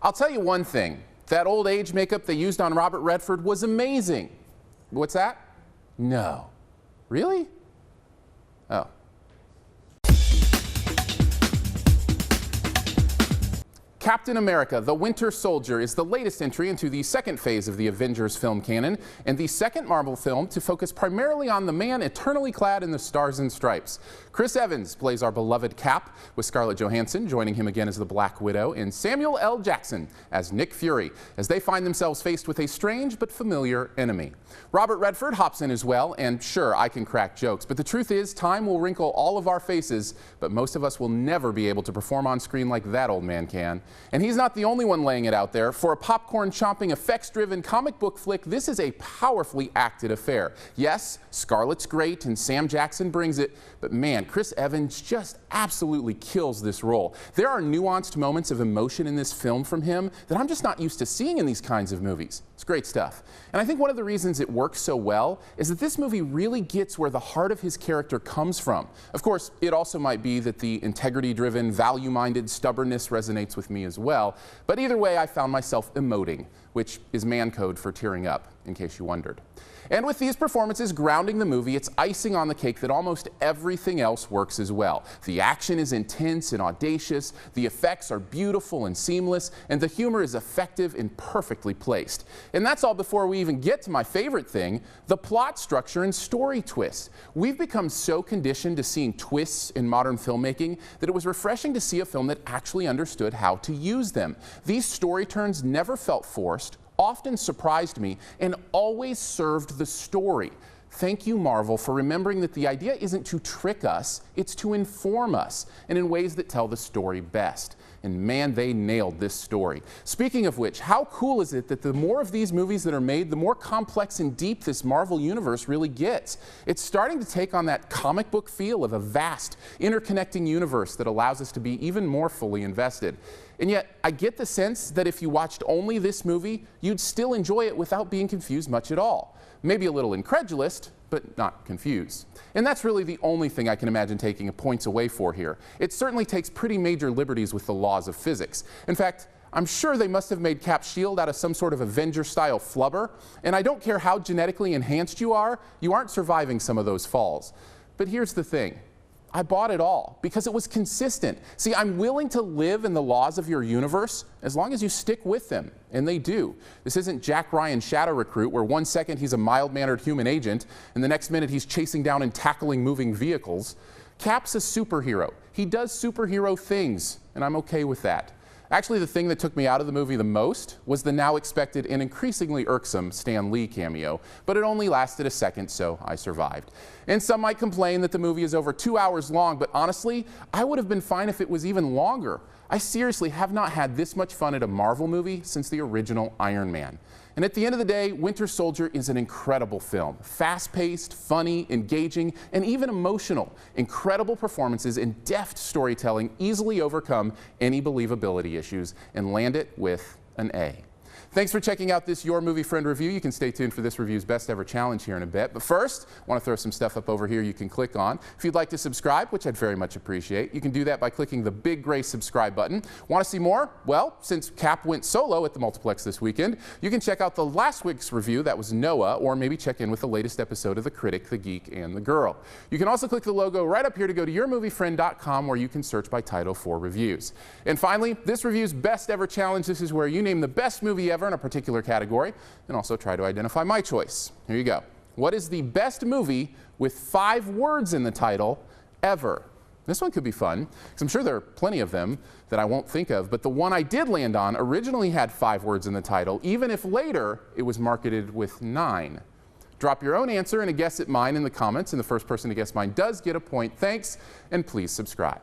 I'll tell you one thing. That old age makeup they used on Robert Redford was amazing. What's that? No. Really? Oh. Captain America: The Winter Soldier is the latest entry into the second phase of the Avengers film canon, and the second Marvel film to focus primarily on the man eternally clad in the Stars and Stripes. Chris Evans plays our beloved Cap, with Scarlett Johansson joining him again as the Black Widow, and Samuel L. Jackson as Nick Fury, as they find themselves faced with a strange but familiar enemy. Robert Redford hops in as well, and sure, I can crack jokes, but the truth is, time will wrinkle all of our faces, but most of us will never be able to perform on screen like that old man can. And he's not the only one laying it out there. For a popcorn-chomping, effects-driven comic book flick, this is a powerfully acted affair. Yes, Scarlett's great and Sam Jackson brings it, but man, Chris Evans just absolutely kills this role. There are nuanced moments of emotion in this film from him that I'm just not used to seeing in these kinds of movies. It's great stuff. And I think one of the reasons it works so well is that this movie really gets where the heart of his character comes from. Of course, it also might be that the integrity-driven, value-minded stubbornness resonates with me as well, but either way, I found myself emoting, which is man code for tearing up, in case you wondered. And with these performances grounding the movie, it's icing on the cake that almost everything else works as well. The action is intense and audacious, the effects are beautiful and seamless, and the humor is effective and perfectly placed. And that's all before we even get to my favorite thing, the plot structure and story twists. We've become so conditioned to seeing twists in modern filmmaking that it was refreshing to see a film that actually understood how to use them. These story turns never felt forced, often surprised me, and always served the story. Thank you, Marvel, for remembering that the idea isn't to trick us, it's to inform us, and in ways that tell the story best. And man, they nailed this story. Speaking of which, how cool is it that the more of these movies that are made, the more complex and deep this Marvel universe really gets? It's starting to take on that comic book feel of a vast, interconnecting universe that allows us to be even more fully invested. And yet, I get the sense that if you watched only this movie, you'd still enjoy it without being confused much at all. Maybe a little incredulous, but not confused. And that's really the only thing I can imagine taking points away for here. It certainly takes pretty major liberties with the laws of physics. In fact, I'm sure they must have made Cap's shield out of some sort of Avenger-style flubber, and I don't care how genetically enhanced you aren't surviving some of those falls. But here's the thing. I bought it all because it was consistent. See, I'm willing to live in the laws of your universe as long as you stick with them, and they do. This isn't Jack Ryan's Shadow Recruit, where one second he's a mild-mannered human agent, and the next minute he's chasing down and tackling moving vehicles. Cap's a superhero. He does superhero things, and I'm okay with that. Actually, the thing that took me out of the movie the most was the now expected and increasingly irksome Stanley Cameo, but it only lasted a second, so I survived. And some might complain that the movie is over 2 hours long, but honestly, I would have been fine if it was even longer. I seriously have not had this much fun at a Marvel movie since the original Iron Man. And at the end of the day, Winter Soldier is an incredible film. Fast-paced, funny, engaging, and even emotional. Incredible performances and deft storytelling easily overcome any believability issues and land it with an A. Thanks for checking out this Your Movie Friend review. You can stay tuned for this review's best ever challenge here in a bit. But first, I want to throw some stuff up over here you can click on. If you'd like to subscribe, which I'd very much appreciate, you can do that by clicking the big gray subscribe button. Want to see more? Well, since Cap went solo at the multiplex this weekend, you can check out the last week's review, that was Noah, or maybe check in with the latest episode of The Critic, the Geek, and the Girl. You can also click the logo right up here to go to yourmoviefriend.com, where you can search by title for reviews. And finally, this review's best ever challenge. This is where you name the best movie ever in a particular category, and also try to identify my choice. Here you go. What is the best movie with 5 words in the title ever? This one could be fun, because I'm sure there are plenty of them that I won't think of, but the one I did land on originally had 5 words in the title, even if later it was marketed with 9. Drop your own answer and a guess at mine in the comments, and the first person to guess mine does get a point. Thanks, and please subscribe.